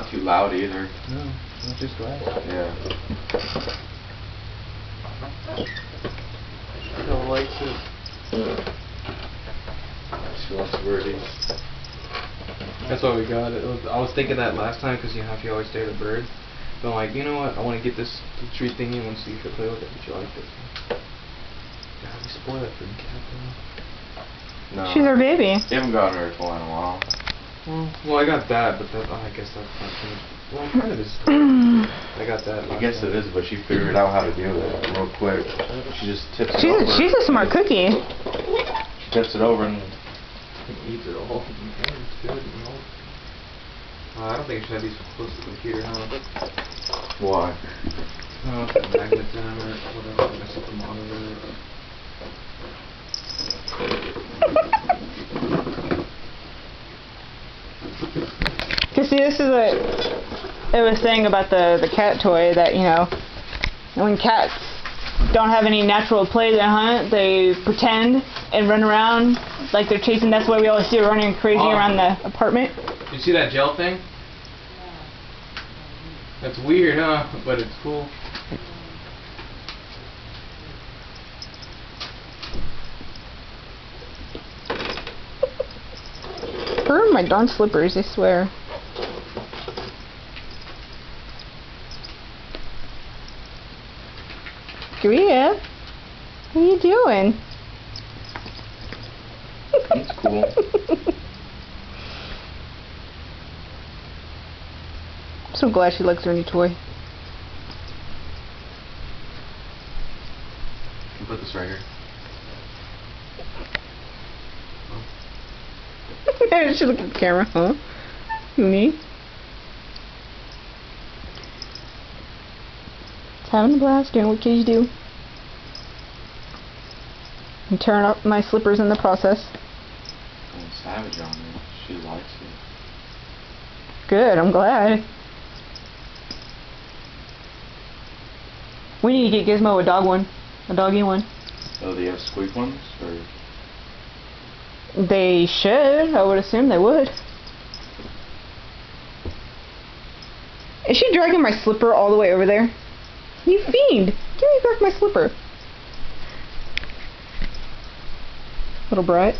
not too loud either. No, not just glass. Yeah. No likes it. She wants birdies. That's why we got it. I was thinking that last time because you always stare at the bird. But I'm like, you know what? I want to get this tree thingy and see if you play with it. But you like it. God, we spoiled that for the cat though. No. She's our baby. You haven't gotten her a toy in a while. Well, I got that, but that, I guess that's not changed. Well, kind of is. I got that. I guess it is, but she figured out how to do it real quick. She just tips it over. She's a smart cookie. She tips it over and Eats it all. It's good. You know. I don't think I should have these close to the computer, huh? why? Magnet down or whatever. Mess up the monitor. Cause see, this is what it was saying about the cat toy, that, you know, when cats don't have any natural play to hunt, they pretend and run around like they're chasing. That's why we always see her running crazy around the apartment. You see that gel thing? That's weird, huh? But it's cool. Her and my darn slippers, I swear. Grif, what are you doing? That's cool. I'm so glad she likes her new toy. You can put this right here. She looked at the camera, huh? Me? It's having a blast doing what kids do. And tearing up my slippers in the process. Going savage on me. She likes it. Good, I'm glad. We need to get Gizmo a doggy one. Oh, do you have squeak ones? Or? They should. I would assume they would. Is she dragging my slipper all the way over there? You fiend! Give me back my slipper. Little brat.